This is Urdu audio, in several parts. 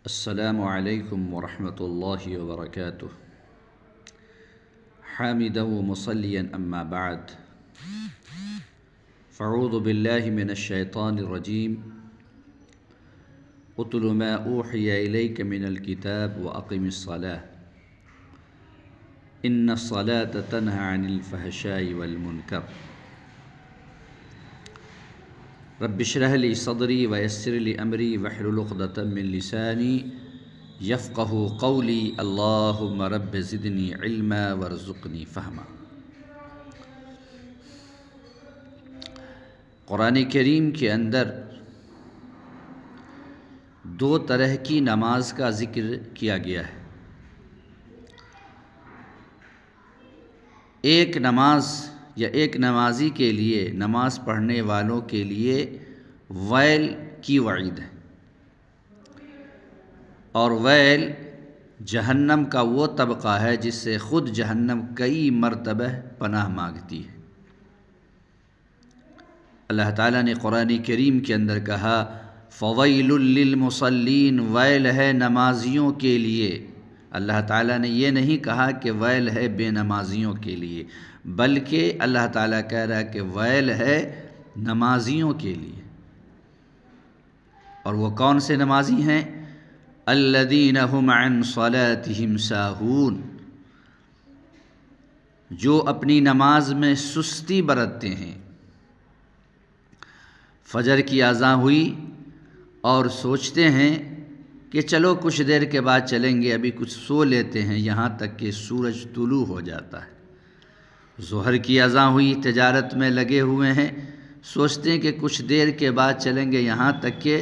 السلام عليكم ورحمة الله وبركاته. حامدا ومصليا أما بعد، فأعوذ بالله من الشيطان الرجيم. اتل ما أوحي إليك من الكتاب وأقم الصلاة إن الصلاة تنهى عن الفحشاء والمنكر. رب اشرح لي صدري ويسر لي أمري واحلل عقدة من لساني يفقهوا قولي. اللهم رب زدني علما وارزقني فهما. قرآن کریم کے اندر دو طرح کی نماز کا ذکر کیا گیا ہے. ایک نماز یا ایک نمازی کے لیے، نماز پڑھنے والوں کے لیے ویل کی وعید ہے، اور ویل جہنم کا وہ طبقہ ہے جس سے خود جہنم کئی مرتبہ پناہ مانگتی ہے. اللہ تعالیٰ نے قرآن کریم کے اندر کہا فویل للمصلین، ویل ہے نمازیوں کے لیے. اللہ تعالیٰ نے یہ نہیں کہا کہ ویل ہے بے نمازیوں کے لیے، بلکہ اللہ تعالیٰ کہہ رہا ہے کہ ویل ہے نمازیوں کے لیے. اور وہ کون سے نمازی ہیں؟ الذین هم عن صلاتهم ساہون، جو اپنی نماز میں سستی برتتے ہیں. فجر کی اذان ہوئی اور سوچتے ہیں کہ چلو کچھ دیر کے بعد چلیں گے، ابھی کچھ سو لیتے ہیں، یہاں تک کہ سورج طلوع ہو جاتا ہے. ظہر کی اذان ہوئی، تجارت میں لگے ہوئے ہیں، سوچتے ہیں کہ کچھ دیر کے بعد چلیں گے، یہاں تک کہ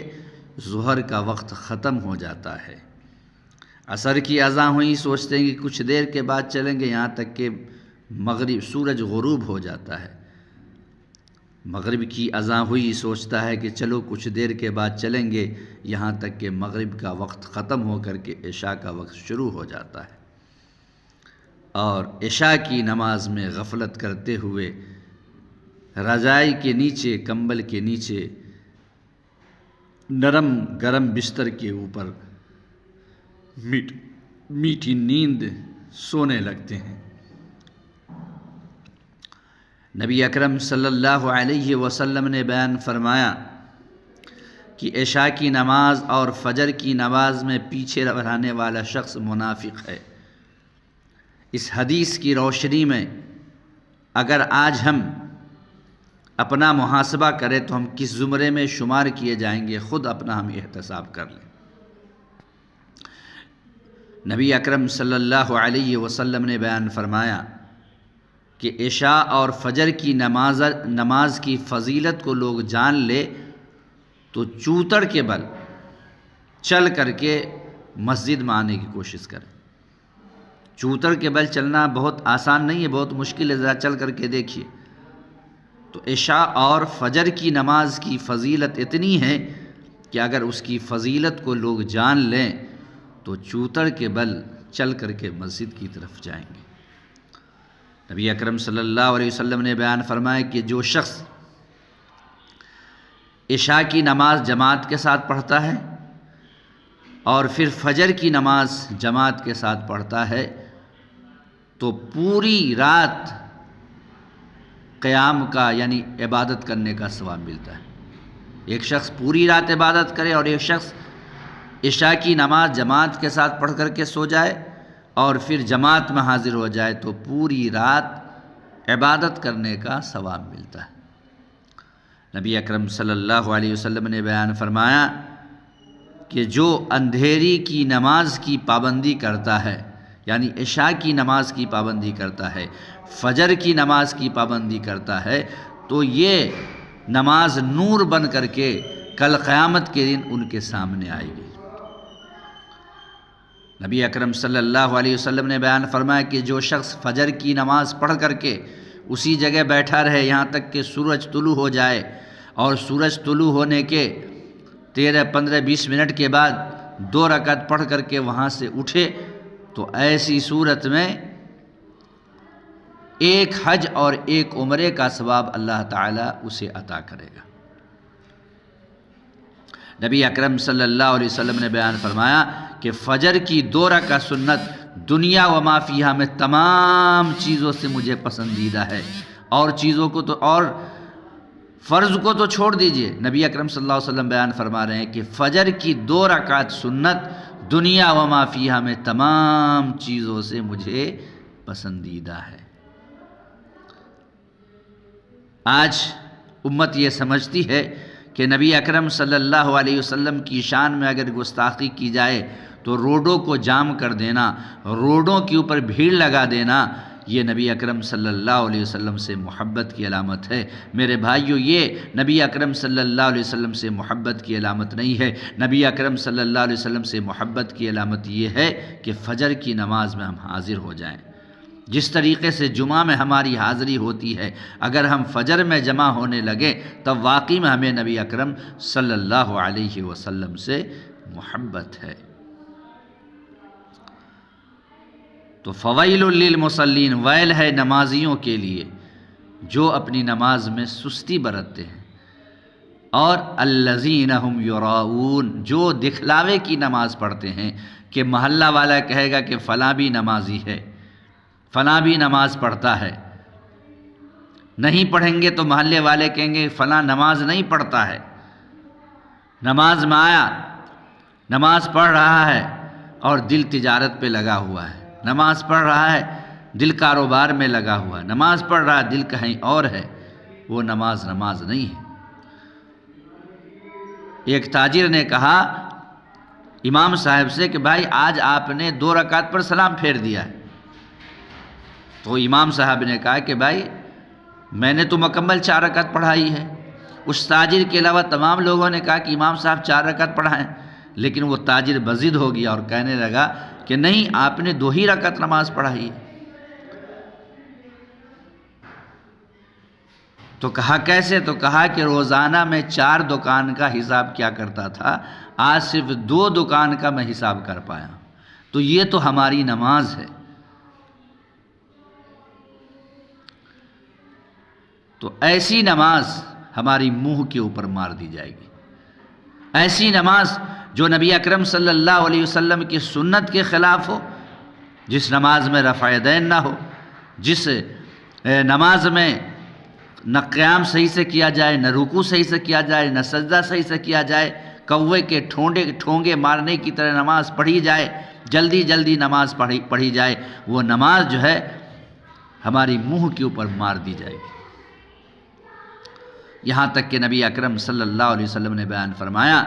ظہر کا وقت ختم ہو جاتا ہے. عصر کی اذان ہوئی، سوچتے ہیں کہ کچھ دیر کے بعد چلیں گے، یہاں تک کہ مغرب سورج غروب ہو جاتا ہے. مغرب کی اذان ہوئی، سوچتا ہے کہ چلو کچھ دیر کے بعد چلیں گے، یہاں تک کہ مغرب کا وقت ختم ہو کر کے عشاء کا وقت شروع ہو جاتا ہے. اور عشاء کی نماز میں غفلت کرتے ہوئے رضائی کے نیچے، کمبل کے نیچے، نرم گرم بستر کے اوپر میٹھی نیند سونے لگتے ہیں. نبی اکرم صلی اللہ علیہ وسلم نے بیان فرمایا کہ عشاء کی نماز اور فجر کی نماز میں پیچھے رہنے والا شخص منافق ہے. اس حدیث کی روشنی میں اگر آج ہم اپنا محاسبہ کریں تو ہم کس زمرے میں شمار کیے جائیں گے، خود اپنا ہم احتساب کر لیں. نبی اکرم صلی اللہ علیہ وسلم نے بیان فرمایا کہ عشاء اور فجر کی نماز کی فضیلت کو لوگ جان لے تو چوتڑ کے بل چل کر کے مسجد میں آنے کی کوشش کرے. چوتڑ کے بل چلنا بہت آسان نہیں ہے، بہت مشکل ہے، ذرا چل کر کے دیکھیے. تو عشاء اور فجر کی نماز کی فضیلت اتنی ہے کہ اگر اس کی فضیلت کو لوگ جان لیں تو چوتڑ کے بل چل کر کے مسجد کی طرف جائیں گے. نبی اکرم صلی اللہ علیہ وسلم نے بیان فرمایا کہ جو شخص عشاء کی نماز جماعت کے ساتھ پڑھتا ہے اور پھر فجر کی نماز جماعت کے ساتھ پڑھتا ہے تو پوری رات قیام کا یعنی عبادت کرنے کا ثواب ملتا ہے. ایک شخص پوری رات عبادت کرے اور ایک شخص عشاء کی نماز جماعت کے ساتھ پڑھ کر کے سو جائے اور پھر جماعت میں حاضر ہو جائے تو پوری رات عبادت کرنے کا ثواب ملتا ہے. نبی اکرم صلی اللہ علیہ وسلم نے بیان فرمایا کہ جو اندھیری کی نماز کی پابندی کرتا ہے، یعنی عشاء کی نماز کی پابندی کرتا ہے، فجر کی نماز کی پابندی کرتا ہے، تو یہ نماز نور بن کر کے کل قیامت کے دن ان کے سامنے آئے گی. نبی اکرم صلی اللہ علیہ وسلم نے بیان فرمایا کہ جو شخص فجر کی نماز پڑھ کر کے اسی جگہ بیٹھا رہے یہاں تک کہ سورج طلوع ہو جائے، اور سورج طلوع ہونے کے 13-15-20 منٹ کے بعد 2 رکعت پڑھ کر کے وہاں سے اٹھے، تو ایسی صورت میں ایک حج اور ایک عمرے کا ثواب اللہ تعالیٰ اسے عطا کرے گا. نبی اکرم صلی اللہ علیہ وسلم نے بیان فرمایا کہ فجر کی 2 رکعت سنت دنیا و ما فیہا میں تمام چیزوں سے مجھے پسندیدہ ہے، اور چیزوں کو تو اور فرض کو تو چھوڑ دیجئے، نبی اکرم صلی اللہ علیہ وسلم بیان فرما رہے ہیں کہ فجر کی 2 رکعت سنت دنیا و ما فیہا میں تمام چیزوں سے مجھے پسندیدہ ہے۔ آج امت یہ سمجھتی ہے کہ نبی اکرم صلی اللہ علیہ وسلم کی شان میں اگر گستاخی کی جائے تو روڈوں کو جام کر دینا، روڈوں کے اوپر بھیڑ لگا دینا، یہ نبی اکرم صلی اللہ علیہ وسلم سے محبت کی علامت ہے۔ میرے بھائیو، یہ نبی اکرم صلی اللہ علیہ وسلم سے محبت کی علامت نہیں ہے۔ نبی اکرم صلی اللہ علیہ وسلم سے محبت کی علامت یہ ہے کہ فجر کی نماز میں ہم حاضر ہو جائیں۔ جس طریقے سے جمعہ میں ہماری حاضری ہوتی ہے، اگر ہم فجر میں جمع ہونے لگے تب واقعی میں ہمیں نبی اکرم صلی اللہ علیہ وسلم سے محبت ہے۔ تو فویل للمصلین، ویل ہے نمازیوں کے لیے جو اپنی نماز میں سستی برتتے ہیں، اور الذین هم یراؤون، جو دکھلاوے کی نماز پڑھتے ہیں کہ محلہ والا کہے گا کہ فلاں بھی نمازی ہے، فلاں بھی نماز پڑھتا ہے، نہیں پڑھیں گے تو محلے والے کہیں گے فلاں نماز نہیں پڑھتا ہے، نماز میں آیا، نماز پڑھ رہا ہے اور دل تجارت پہ لگا ہوا ہے، نماز پڑھ رہا ہے دل کاروبار میں لگا ہوا ہے، نماز پڑھ رہا ہے دل کہیں اور ہے، وہ نماز نہیں ہے۔ ایک تاجر نے کہا امام صاحب سے کہ بھائی آج آپ نے 2 رکعت پر سلام پھیر دیا ہے۔ تو امام صاحب نے کہا کہ بھائی میں نے تو مکمل 4 رکعت پڑھائی ہے۔ اس تاجر کے علاوہ تمام لوگوں نے کہا کہ امام صاحب 4 رکعت پڑھائیں، لیکن وہ تاجر بضد ہو گیا اور کہنے لگا کہ نہیں، آپ نے 2 ہی رکعت نماز پڑھائی ہے۔ تو کہا کیسے؟ تو کہا کہ روزانہ میں 4 دکان کا حساب کیا کرتا تھا، آج صرف 2 دکان کا میں حساب کر پایا، تو یہ تو ہماری نماز ہے۔ تو ایسی نماز ہماری منہ کے اوپر مار دی جائے گی، ایسی نماز جو نبی اکرم صلی اللہ علیہ وسلم کی سنت کے خلاف ہو، جس نماز میں رفع یدین نہ ہو، جس نماز میں نہ قیام صحیح سے کیا جائے، نہ رکوع صحیح سے کیا جائے، نہ سجدہ صحیح سے کیا جائے، کوے کے ٹھونگے مارنے کی طرح نماز پڑھی جائے، جلدی جلدی نماز پڑھی جائے، وہ نماز جو ہے ہماری منہ کے اوپر مار دی جائے گی۔ یہاں تک کہ نبی اکرم صلی اللہ علیہ وسلم نے بیان فرمایا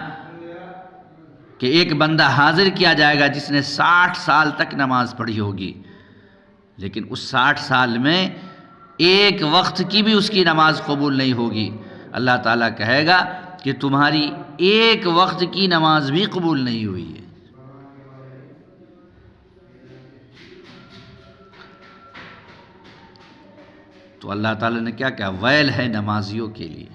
کہ ایک بندہ حاضر کیا جائے گا جس نے 60 سال تک نماز پڑھی ہوگی، لیکن اس 60 سال میں ایک وقت کی بھی اس کی نماز قبول نہیں ہوگی۔ اللہ تعالیٰ کہے گا کہ تمہاری ایک وقت کی نماز بھی قبول نہیں ہوئی ہے۔ تو اللہ تعالیٰ نے کیا کہا؟ ویل ہے نمازیوں کے لیے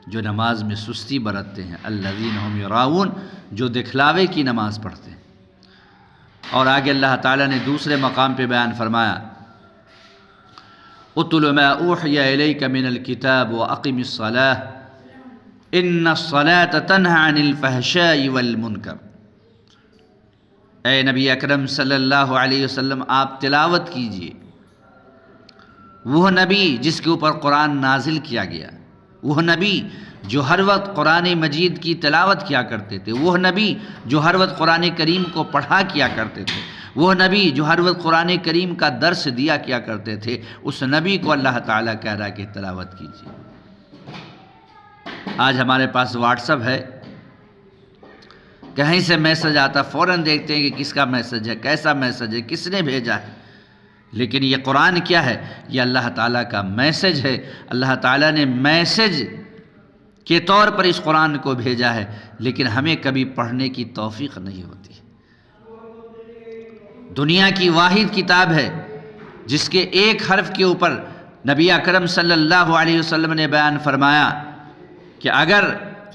جو نماز میں سستی برتتے ہیں، الذین هم یراؤون، جو دکھلاوے کی نماز پڑھتے ہیں۔ اور آگے اللہ تعالیٰ نے دوسرے مقام پہ بیان فرمایا، اتل ما اوحی الیک من الکتاب واقم الصلاۃ ان الصلاۃ تنہی عن الفحشاء والمنکر۔ اے نبی اکرم صلی اللہ علیہ وسلم، آپ تلاوت کیجئے، وہ نبی جس کے اوپر قرآن نازل کیا گیا، وہ نبی جو ہر وقت قرآن مجید کی تلاوت کیا کرتے تھے، وہ نبی جو ہر وقت قرآن کریم کو پڑھا کیا کرتے تھے، وہ نبی جو ہر وقت قرآن کریم کا درس دیا کیا کرتے تھے، اس نبی کو اللہ تعالیٰ کہہ رہا کہ تلاوت کیجیے۔ آج ہمارے پاس واٹس ایپ ہے، کہیں سے میسج آتا فوراً دیکھتے ہیں کہ کس کا میسج ہے، کیسا میسج ہے، کس نے بھیجا ہے، لیکن یہ قرآن کیا ہے؟ یہ اللہ تعالیٰ کا میسج ہے۔ اللہ تعالیٰ نے میسج کے طور پر اس قرآن کو بھیجا ہے، لیکن ہمیں کبھی پڑھنے کی توفیق نہیں ہوتی۔ دنیا کی واحد کتاب ہے جس کے ایک حرف کے اوپر نبی اکرم صلی اللہ علیہ وسلم نے بیان فرمایا کہ اگر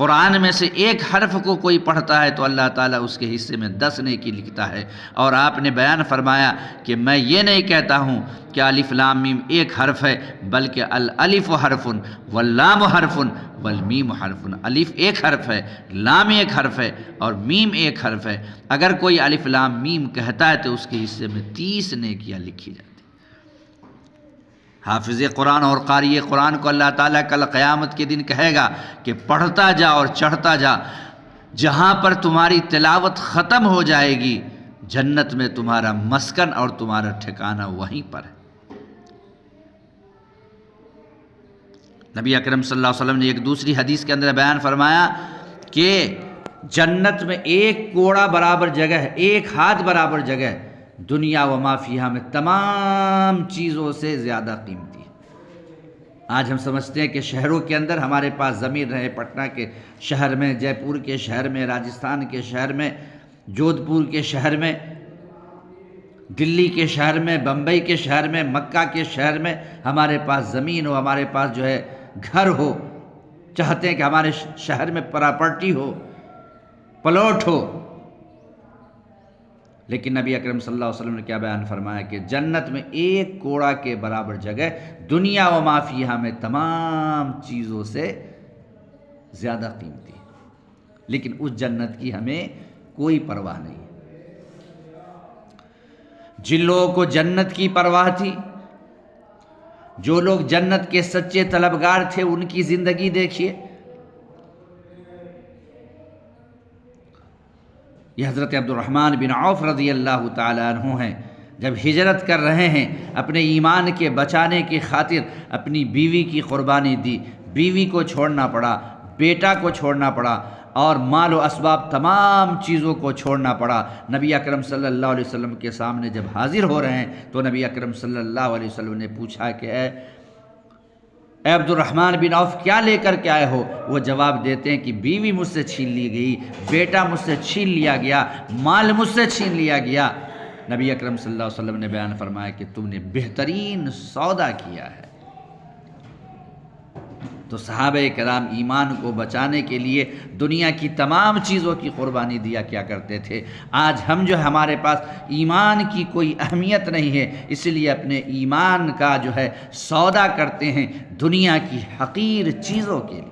قرآن میں سے ایک حرف کو کوئی پڑھتا ہے تو اللہ تعالیٰ اس کے حصے میں 10 نیکی لکھتا ہے۔ اور آپ نے بیان فرمایا کہ میں یہ نہیں کہتا ہوں کہ الف لام میم ایک حرف ہے، بلکہ الالف حرف واللام حرف والمیم حرف۔ الف ایک حرف ہے، لام ایک حرف ہے اور میم ایک حرف ہے۔ اگر کوئی الف لام میم کہتا ہے تو اس کے حصے میں 30 نیکیاں لکھی جاتی ہیں۔ حافظ قرآن اور قاری قرآن کو اللہ تعالیٰ کل قیامت کے دن کہے گا کہ پڑھتا جا اور چڑھتا جا، جہاں پر تمہاری تلاوت ختم ہو جائے گی جنت میں تمہارا مسکن اور تمہارا ٹھکانہ وہیں پر ہے۔ نبی اکرم صلی اللہ علیہ وسلم نے ایک دوسری حدیث کے اندر بیان فرمایا کہ جنت میں ایک کوڑا برابر جگہ ہے، ایک ہاتھ برابر جگہ ہے، دنیا و ما فیہا میں تمام چیزوں سے زیادہ قیمتی ہے۔ آج ہم سمجھتے ہیں کہ شہروں کے اندر ہمارے پاس زمین رہے، پٹنہ کے شہر میں، جے پور کے شہر میں، راجستھان کے شہر میں، جودھ پور کے شہر میں، دلی کے شہر میں، بمبئی کے شہر میں، مکہ کے شہر میں ہمارے پاس زمین ہو، ہمارے پاس جو ہے گھر ہو، چاہتے ہیں کہ ہمارے شہر میں پراپرٹی ہو، پلاٹ ہو، لیکن نبی اکرم صلی اللہ علیہ وسلم نے کیا بیان فرمایا کہ جنت میں ایک کوڑا کے برابر جگہ دنیا و ما فیہا میں تمام چیزوں سے زیادہ قیمتی ہے، لیکن اس جنت کی ہمیں کوئی پرواہ نہیں ہے۔ جن لوگوں کو جنت کی پرواہ تھی، جو لوگ جنت کے سچے طلبگار تھے، ان کی زندگی دیکھیے۔ یہ حضرت عبد الرحمن بن عوف رضی اللہ تعالیٰ عنہ ہیں، جب ہجرت کر رہے ہیں اپنے ایمان کے بچانے کی خاطر اپنی بیوی کی قربانی دی، بیوی کو چھوڑنا پڑا، بیٹا کو چھوڑنا پڑا اور مال و اسباب تمام چیزوں کو چھوڑنا پڑا۔ نبی اکرم صلی اللہ علیہ وسلم کے سامنے جب حاضر ہو رہے ہیں تو نبی اکرم صلی اللہ علیہ وسلم نے پوچھا کہ اے عبد الرحمن بن عوف کیا لے کر کے آئے ہو؟ وہ جواب دیتے ہیں کہ بیوی مجھ سے چھین لی گئی، بیٹا مجھ سے چھین لیا گیا، مال مجھ سے چھین لیا گیا۔ نبی اکرم صلی اللہ علیہ وسلم نے بیان فرمایا کہ تم نے بہترین سودا کیا ہے۔ تو صحابہ کرام ایمان کو بچانے کے لیے دنیا کی تمام چیزوں کی قربانی دیا کیا کرتے تھے۔ آج ہم جو ہمارے پاس ایمان کی کوئی اہمیت نہیں ہے، اس لیے اپنے ایمان کا جو ہے سودا کرتے ہیں دنیا کی حقیر چیزوں کے لیے۔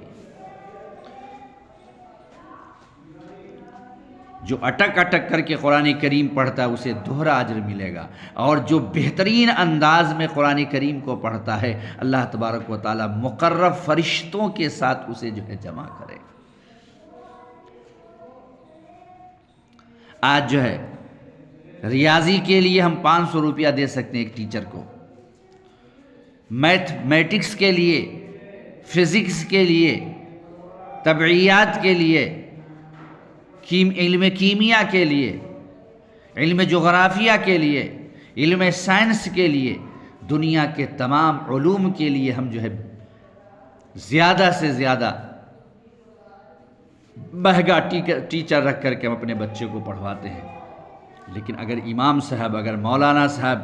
جو اٹک اٹک کر کے قرآن کریم پڑھتا ہے اسے دوہرا اجر ملے گا، اور جو بہترین انداز میں قرآن کریم کو پڑھتا ہے اللہ تبارک و تعالی مقرب فرشتوں کے ساتھ اسے جو ہے جمع کرے گا۔ آج جو ہے ریاضی کے لیے ہم 500 روپیہ دے سکتے ہیں ایک ٹیچر کو، میتھمیٹکس کے لیے، فزکس کے لیے، طبعیات کے لیے، علم کیمیا کے لیے، علم جغرافیہ کے لیے، علم سائنس کے لیے، دنیا کے تمام علوم کے لیے ہم جو ہے زیادہ سے زیادہ مہنگا ٹیچر رکھ کر کے ہم اپنے بچے کو پڑھواتے ہیں۔ لیکن اگر امام صاحب، اگر مولانا صاحب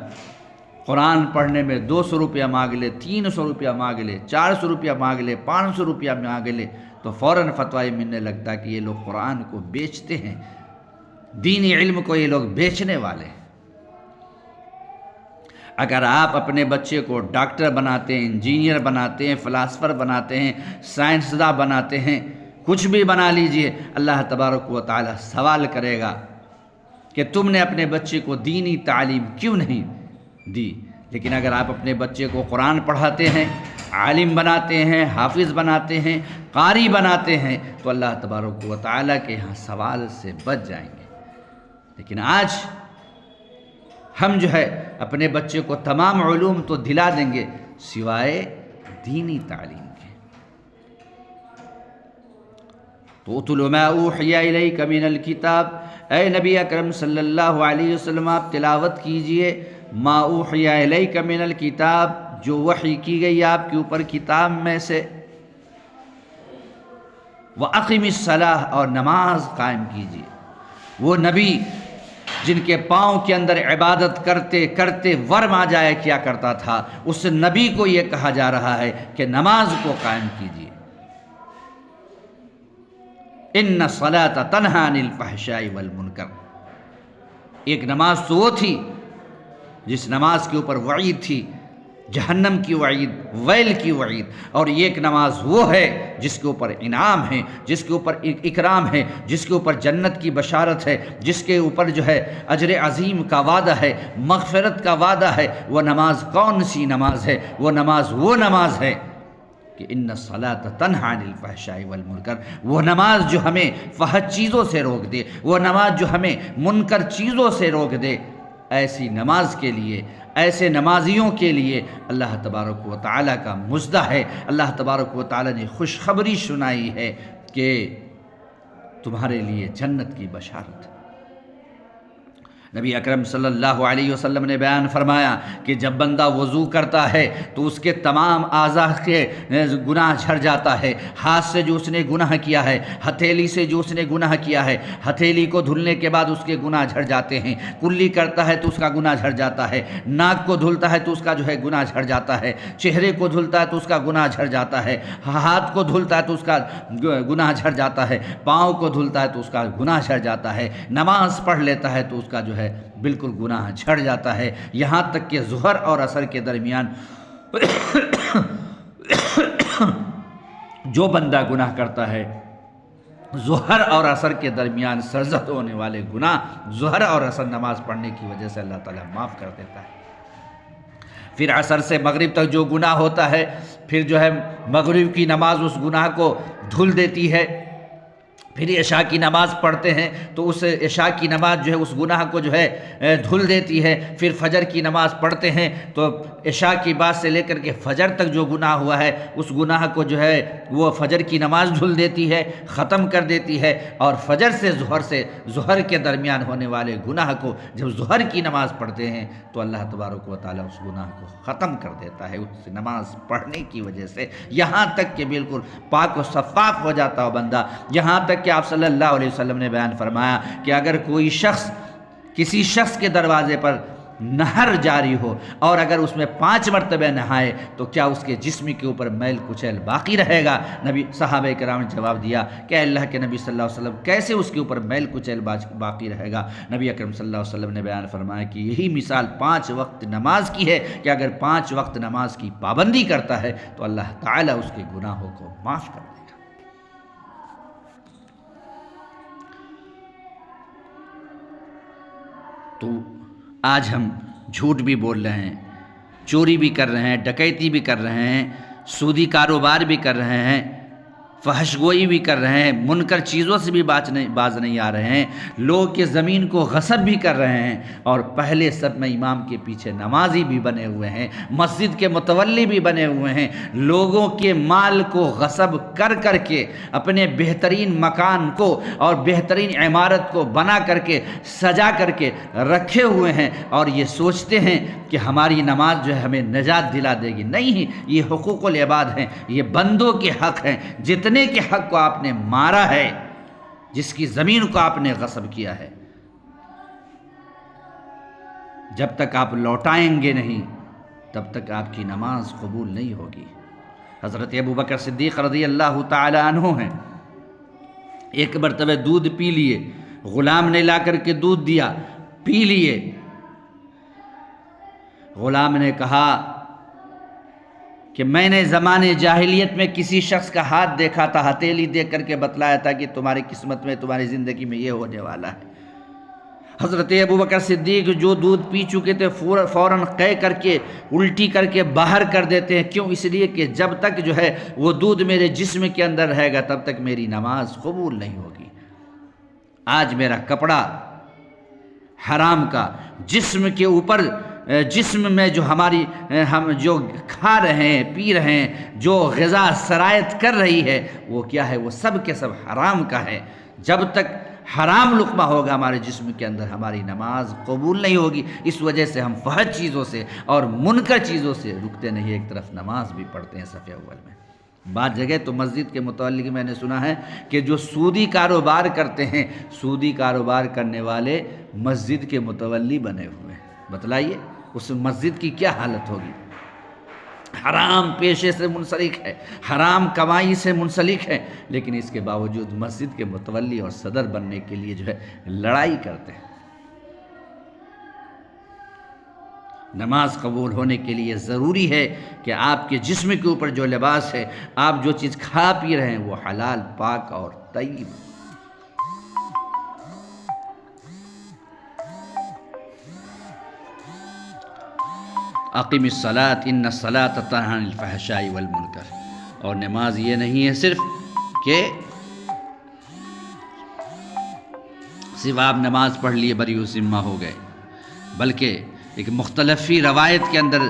قرآن پڑھنے میں 200 روپیہ مانگ لے، 300 روپیہ مانگ لے، 400 روپیہ مانگ لے، 500 روپیہ مانگ لے، تو فوراً فتوی ملنے لگتا کہ یہ لوگ قرآن کو بیچتے ہیں، دینی علم کو یہ لوگ بیچنے والے ہیں۔ اگر آپ اپنے بچے کو ڈاکٹر بناتے ہیں، انجینئر بناتے ہیں، فلاسفر بناتے ہیں، سائنسداں بناتے ہیں، کچھ بھی بنا لیجئے، اللہ تبارک و تعالی سوال کرے گا کہ تم نے اپنے بچے کو دینی تعلیم کیوں نہیں دی۔ لیکن اگر آپ اپنے بچے کو قرآن پڑھاتے ہیں، عالم بناتے ہیں، حافظ بناتے ہیں، قاری بناتے ہیں، تو اللہ تبارک و تعالیٰ کے یہاں سوال سے بچ جائیں گے۔ لیکن آج ہم جو ہے اپنے بچے کو تمام علوم تو دلا دیں گے سوائے دینی تعلیم کے۔ تو اتل ما اوحی الیک من الکتاب، اے نبی اکرم صلی اللہ علیہ وسلم آپ تلاوت کیجئے ما اوحی الیک من الکتاب، جو وحی کی گئی آپ کے اوپر کتاب میں سے، وَأَقِمِ الصَّلَاةَ اور نماز قائم کیجیے۔ وہ نبی جن کے پاؤں کے اندر عبادت کرتے کرتے ورم آ جایا کیا کرتا تھا، اس نبی کو یہ کہا جا رہا ہے کہ نماز کو قائم کیجیے۔ ان الصلاۃ تنہی عن الفحشاء والمنکر۔ ایک نماز تو وہ تھی جس نماز کے اوپر وعید تھی، جہنم کی وعید، ویل کی وعید، اور ایک نماز وہ ہے جس کے اوپر انعام ہے، جس کے اوپر اکرام ہے، جس کے اوپر جنت کی بشارت ہے، جس کے اوپر جو ہے اجر عظیم کا وعدہ ہے، مغفرت کا وعدہ ہے۔ وہ نماز کون سی نماز ہے؟ وہ نماز ہے کہ ان الصلاۃ تنہی عن الفحشاء والمنکر، وہ نماز جو ہمیں فحش چیزوں سے روک دے، وہ نماز جو ہمیں منکر چیزوں سے روک دے۔ ایسی نماز کے لیے، ایسے نمازیوں کے لیے اللہ تبارک و تعالیٰ کا مژدہ ہے، اللہ تبارک و تعالیٰ نے خوشخبری سنائی ہے کہ تمہارے لیے جنت کی بشارت ہے۔ نبی اکرم صلی اللہ علیہ وسلم نے بیان فرمایا کہ جب بندہ وضو کرتا ہے تو اس کے تمام اعضاء کے گناہ جھڑ جاتا ہے۔ ہاتھ سے جو اس نے گناہ کیا ہے، ہتھیلی سے جو اس نے گناہ کیا ہے، ہتھیلی کو دھلنے کے بعد اس کے گناہ جھڑ جاتے ہیں، کلی کرتا ہے تو اس کا گناہ جھڑ جاتا ہے، ناک کو دھلتا ہے تو اس کا جو ہے گناہ جھڑ جاتا ہے، چہرے کو دھلتا ہے تو اس کا گناہ جھڑ جاتا ہے، ہاتھ کو دھلتا ہے تو اس کا گناہ جھڑ جاتا ہے، پاؤں کو دھلتا ہے تو اس کا گناہ جھڑ جاتا ہے، نماز پڑھ لیتا ہے تو اس کا جو ہے بالکل گناہ جھڑ جاتا ہے، یہاں تک کہ ظہر اور عصر کے درمیان جو بندہ گناہ کرتا ہے، ظہر اور عصر کے درمیان سرزد ہونے والے گناہ ظہر اور عصر نماز پڑھنے کی وجہ سے اللہ تعالیٰ معاف کر دیتا ہے۔ پھر عصر سے مغرب تک جو گناہ ہوتا ہے، پھر جو ہے مغرب کی نماز اس گناہ کو دھل دیتی ہے، پھر عشاء کی نماز پڑھتے ہیں تو اس عشاء کی نماز جو ہے اس گناہ کو جو ہے دھل دیتی ہے، پھر فجر کی نماز پڑھتے ہیں تو عشاء کی بعد سے لے کر کے فجر تک جو گناہ ہوا ہے اس گناہ کو جو ہے وہ فجر کی نماز دھل دیتی ہے، ختم کر دیتی ہے، اور فجر سے ظہر کے درمیان ہونے والے گناہ کو جب ظہر کی نماز پڑھتے ہیں تو اللہ تبارک و تعالیٰ اس گناہ کو ختم کر دیتا ہے اس نماز پڑھنے کی وجہ سے، یہاں تک کہ بالکل پاک و شفاف ہو جاتا ہو بندہ۔ یہاں تک کہ آپ صلی اللہ علیہ وسلم نے بیان فرمایا کہ اگر کوئی شخص کسی شخص کے دروازے پر نہر جاری ہو اور اگر اس میں 5 مرتبہ نہائے تو کیا اس کے جسم کے اوپر میل کچیل باقی رہے گا؟ صحابہ کرام نے جواب دیا کہ اللہ کے نبی صلی اللہ علیہ وسلم کیسے اس کے اوپر میل کچیل باقی رہے گا؟ نبی اکرم صلی اللہ علیہ وسلم نے بیان فرمایا کہ یہی مثال 5 وقت نماز کی ہے کہ اگر 5 وقت نماز کی پابندی کرتا ہے تو اللہ تعالیٰ اس کے گناہوں کو معاف کر دے گا۔ تو آج ہم جھوٹ بھی بول رہے ہیں، چوری بھی کر رہے ہیں، ڈکیتی بھی کر رہے ہیں، سودی کاروبار بھی کر رہے ہیں، فحش گوئی بھی کر رہے ہیں، منکر چیزوں سے بھی باز نہیں آ رہے ہیں، لوگ کے زمین کو غصب بھی کر رہے ہیں، اور پہلے سب میں امام کے پیچھے نمازی بھی بنے ہوئے ہیں، مسجد کے متولی بھی بنے ہوئے ہیں، لوگوں کے مال کو غصب کر کر کے اپنے بہترین مکان کو اور بہترین عمارت کو بنا کر کے سجا کر کے رکھے ہوئے ہیں، اور یہ سوچتے ہیں کہ ہماری نماز جو ہے ہمیں نجات دلا دے گی۔ نہیں، یہ حقوق العباد ہیں، یہ بندوں کے حق ہیں۔ جتنے کے حق کو آپ نے مارا ہے، جس کی زمین کو آپ نے غصب کیا ہے، جب تک آپ لوٹائیں گے نہیں تب تک آپ کی نماز قبول نہیں ہوگی۔ حضرت ابوبکر صدیق رضی اللہ تعالی عنہ ہیں، ایک مرتبہ دودھ پی لیے، غلام نے لا کر کے دودھ دیا، پی لیے، غلام نے کہا کہ میں نے زمانے جاہلیت میں کسی شخص کا ہاتھ دیکھا تھا، ہتھیلی دیکھ کر کے بتلایا تھا کہ تمہاری قسمت میں، تمہاری زندگی میں یہ ہونے والا ہے۔ حضرت ابوبکر صدیق جو دودھ پی چکے تھے فوراً قے کر کے الٹی کر کے باہر کر دیتے ہیں، کیوں؟ اس لیے کہ جب تک جو ہے وہ دودھ میرے جسم کے اندر رہے گا تب تک میری نماز قبول نہیں ہوگی۔ آج میرا کپڑا حرام کا، جسم کے اوپر، جسم میں جو ہم جو کھا رہے ہیں، پی رہے ہیں، جو غذا سرایت کر رہی ہے وہ کیا ہے؟ وہ سب کے سب حرام کا ہے۔ جب تک حرام لقمہ ہوگا ہمارے جسم کے اندر ہماری نماز قبول نہیں ہوگی۔ اس وجہ سے ہم فحش چیزوں سے اور منکر چیزوں سے رکتے نہیں، ایک طرف نماز بھی پڑھتے ہیں صف اول میں۔ بعض جگہ تو مسجد کے متعلق میں نے سنا ہے کہ جو سودی کاروبار کرتے ہیں، سودی کاروبار کرنے والے مسجد کے متولی بنے ہوئے ہیں۔ بتلائیے اس مسجد کی کیا حالت ہوگی؟ حرام پیشے سے منسلک ہے، حرام کمائی سے منسلک ہے، لیکن اس کے باوجود مسجد کے متولی اور صدر بننے کے لیے جو ہے لڑائی کرتے ہیں۔ نماز قبول ہونے کے لیے ضروری ہے کہ آپ کے جسم کے اوپر جو لباس ہے، آپ جو چیز کھا پی رہے ہیں وہ حلال، پاک اور طیب۔ اقم الصلاۃ ان الصلاۃ تنہی عن الفحشاء والمنکر۔ اور نماز یہ نہیں ہے صرف کہ آپ نماز پڑھ لیے بری ذمہ ہو گئے، بلکہ ایک مختلفی روایت کے اندر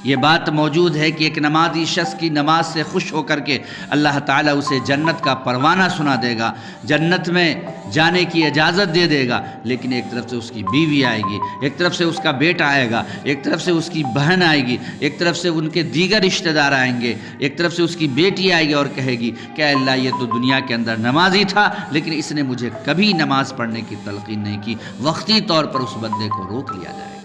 یہ بات موجود ہے کہ ایک نمازی شخص کی نماز سے خوش ہو کر کے اللہ تعالیٰ اسے جنت کا پروانہ سنا دے گا، جنت میں جانے کی اجازت دے دے گا، لیکن ایک طرف سے اس کی بیوی آئے گی، ایک طرف سے اس کا بیٹا آئے گا، ایک طرف سے اس کی بہن آئے گی، ایک طرف سے ان کے دیگر رشتہ دار آئیں گے، ایک طرف سے اس کی بیٹی آئے گی اور کہے گی کہ اے اللہ یہ تو دنیا کے اندر نمازی تھا، لیکن اس نے مجھے کبھی نماز پڑھنے کی تلقین نہیں کی۔ وقتی طور پر اس بندے کو روک لیا جائے گا۔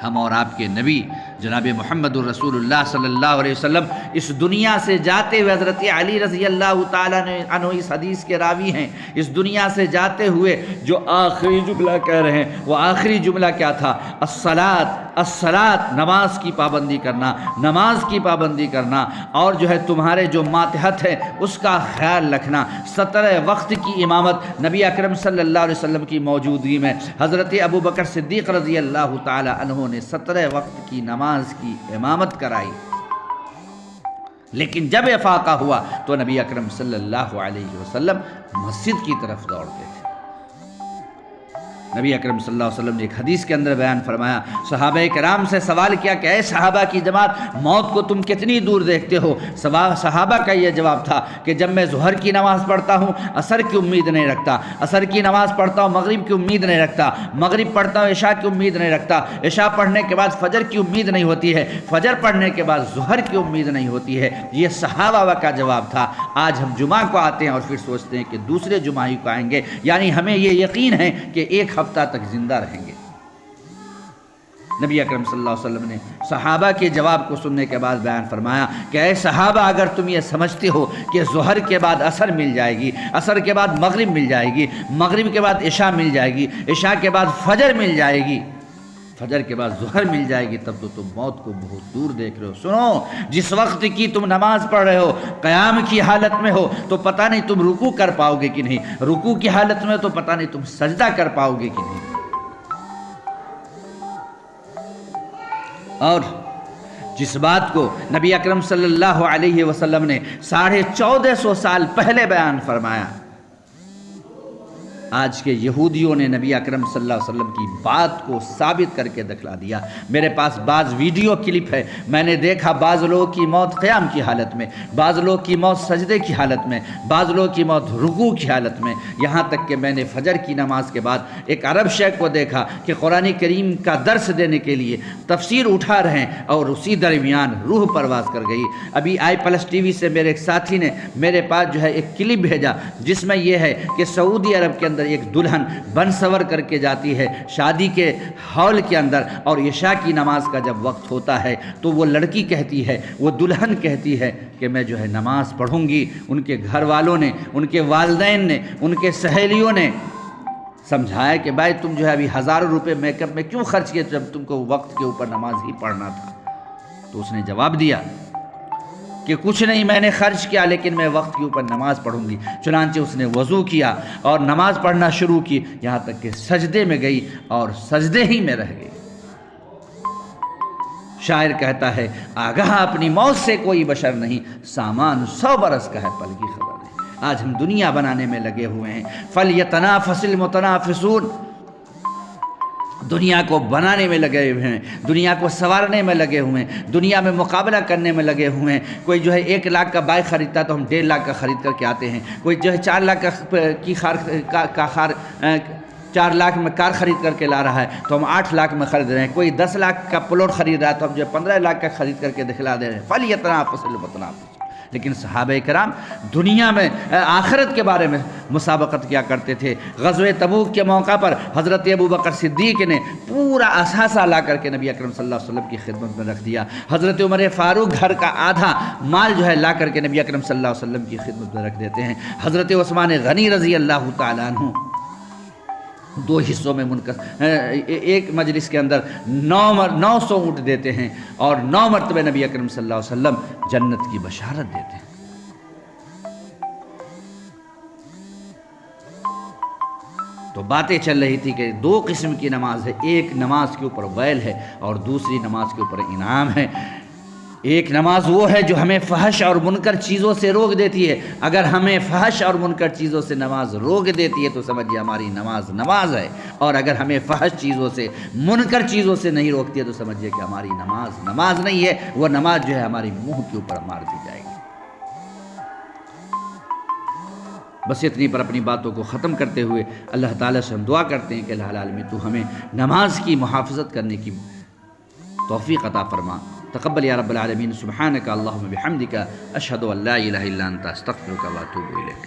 ہم اور آپ کے نبی جناب محمد الرسول اللہ صلی اللہ علیہ وسلم اس دنیا سے جاتے ہوئے، حضرت علی رضی اللہ تعالیٰ عنہ اس حدیث کے راوی ہیں، اس دنیا سے جاتے ہوئے جو آخری جملہ کہہ رہے ہیں، وہ آخری جملہ کیا تھا؟ الصلاۃ، الصلاۃ، نماز کی پابندی کرنا، نماز کی پابندی کرنا، اور جو ہے تمہارے جو ماتحت ہے اس کا خیال رکھنا۔ 17 وقت کی امامت نبی اکرم صلی اللہ علیہ وسلم کی موجودگی میں حضرت ابوبکر صدیق رضی اللہ تعالیٰ عنہ نے 17 وقت کی نماز کی امامت کرائی، لیکن جب افاقہ ہوا تو نبی اکرم صلی اللہ علیہ وسلم مسجد کی طرف دوڑتے تھے۔ نبی اکرم صلی اللہ علیہ وسلم نے ایک حدیث کے اندر بیان فرمایا، صحابہ کرام سے سوال کیا کہ اے صحابہ کی جماعت، موت کو تم کتنی دور دیکھتے ہو؟ صحابہ کا یہ جواب تھا کہ جب میں ظہر کی نماز پڑھتا ہوں عصر کی امید نہیں رکھتا، عصر کی نماز پڑھتا ہوں مغرب کی امید نہیں رکھتا، مغرب پڑھتا ہوں عشاء کی امید نہیں رکھتا، عشاء پڑھنے کے بعد فجر کی امید نہیں ہوتی ہے، فجر پڑھنے کے بعد ظہر کی امید نہیں ہوتی ہے۔ یہ صحابہ کا جواب تھا۔ آج ہم جمعہ کو آتے ہیں اور پھر سوچتے ہیں کہ دوسرے جمعہ ہی کو آئیں گے، یعنی ہمیں یہ یقین ہے کہ ایک ہفتہ تک زندہ رہیں گے۔ نبی اکرم صلی اللہ علیہ وسلم نے صحابہ کے جواب کو سننے کے بعد بیان فرمایا کہ اے صحابہ، اگر تم یہ سمجھتے ہو کہ ظہر کے بعد عصر مل جائے گی، عصر کے بعد مغرب مل جائے گی، مغرب کے بعد عشاء مل جائے گی، عشاء کے بعد فجر مل جائے گی، فجر کے بعد ظہر مل جائے گی، تب تو تم موت کو بہت دور دیکھ رہے ہو۔ سنو، جس وقت کی تم نماز پڑھ رہے ہو قیام کی حالت میں ہو تو پتہ نہیں تم رکوع کر پاؤ گے کہ نہیں، رکوع کی حالت میں تو پتہ نہیں تم سجدہ کر پاؤ گے کہ نہیں۔ اور جس بات کو نبی اکرم صلی اللہ علیہ وسلم نے 1450 سال پہلے بیان فرمایا، آج کے یہودیوں نے نبی اکرم صلی اللہ علیہ وسلم کی بات کو ثابت کر کے دکھلا دیا۔ میرے پاس بعض ویڈیو کلپ ہے، میں نے دیکھا بعض لوگوں کی موت قیام کی حالت میں، بعض لوگوں کی موت سجدے کی حالت میں، بعض لوگوں کی موت رکوع کی حالت میں، یہاں تک کہ میں نے فجر کی نماز کے بعد ایک عرب شیخ کو دیکھا کہ قرآن کریم کا درس دینے کے لیے تفسیر اٹھا رہے ہیں اور اسی درمیان روح پرواز کر گئی۔ ابھی آئی پلس ٹی وی سے میرے ایک ساتھی نے میرے پاس جو ہے ایک کلپ بھیجا، جس میں یہ ہے کہ سعودی عرب کے اندر ایک دلہن بن سور کر کے جاتی ہے شادی کے ہال کے اندر، اور عشاء کی نماز کا جب وقت ہوتا ہے تو وہ لڑکی کہتی ہے، وہ دلہن کہتی ہے کہ میں جو ہے نماز پڑھوں گی۔ ان کے گھر والوں نے، ان کے والدین نے، ان کے سہیلیوں نے سمجھایا کہ بھائی تم جو ہے ابھی ہزاروں روپے میک اپ میں کیوں خرچ کیے جب تم کو وقت کے اوپر نماز ہی پڑھنا تھا؟ تو اس نے جواب دیا کہ کچھ نہیں میں نے خرچ کیا، لیکن میں وقت کے اوپر نماز پڑھوں گی۔ چنانچہ اس نے وضو کیا اور نماز پڑھنا شروع کی، یہاں تک کہ سجدے میں گئی اور سجدے ہی میں رہ گئی۔ شاعر کہتا ہے آگاہ اپنی موت سے کوئی بشر نہیں، سامان 100 برس کا ہے پل کی خبر نہیں۔ آج ہم دنیا بنانے میں لگے ہوئے ہیں، فَلْيَتَنَافَسِ الْمُتَنَافِسُونَ، دنیا کو بنانے میں لگے ہوئے ہیں، دنیا کو سنوارنے میں لگے ہوئے ہیں، دنیا میں مقابلہ کرنے میں لگے ہوئے ہیں۔ کوئی جو ہے 1 لاکھ کا بائک خریدتا ہے تو ہم 1.5 لاکھ کا خرید کر کے آتے ہیں، کوئی جو ہے 4 لاکھ کی 4 لاکھ میں کار خرید کر کے لا رہا ہے تو ہم 8 لاکھ میں خرید رہے ہیں، کوئی 10 لاکھ کا پلاٹ خرید رہا ہے تو ہم جو 15 لاکھ کا خرید کر کے دکھلا دے رہے ہیں۔ فَلْيَتَنَافَسِ الْمُتَنَافِسُونَ، لیکن صحابہ کرام دنیا میں آخرت کے بارے میں مسابقت کیا کرتے تھے۔ غزوہ تبوک کے موقع پر حضرت ابوبکر صدیق نے پورا اثاثہ لا کر کے نبی اکرم صلی اللہ علیہ وسلم کی خدمت میں رکھ دیا۔ حضرت عمر فاروق گھر کا آدھا مال جو ہے لا کر کے نبی اکرم صلی اللہ علیہ وسلم کی خدمت میں رکھ دیتے ہیں۔ حضرت عثمان غنی رضی اللہ تعالیٰ عنہ دو حصوں میں ایک مجلس کے اندر 900 اونٹ دیتے ہیں اور 9 مرتبہ نبی اکرم صلی اللہ علیہ وسلم جنت کی بشارت دیتے ہیں۔ تو باتیں چل رہی تھی کہ 2 قسم کی نماز ہے، ایک نماز کے اوپر ویل ہے اور دوسری نماز کے اوپر انعام ہے۔ ایک نماز وہ ہے جو ہمیں فحش اور منکر چیزوں سے روک دیتی ہے۔ اگر ہمیں فحش اور منکر چیزوں سے نماز روک دیتی ہے تو سمجھیے ہماری نماز نماز ہے، اور اگر ہمیں فحش چیزوں سے منکر چیزوں سے نہیں روکتی ہے تو سمجھیے کہ ہماری نماز نماز نہیں ہے، وہ نماز جو ہے ہماری منہ کے اوپر مار دی جائے گی۔ بس اتنی پر اپنی باتوں کو ختم کرتے ہوئے اللہ تعالیٰ سے ہم دعا کرتے ہیں کہ الہ العالمین تو ہمیں نماز کی محافظت کرنے کی توفیق عطا فرما۔ تقبل یا رب العالمین۔ سبحانک اللہم بحمدک، اشہد ان لا الہ الا انت، استغفرک و اتوب الیک۔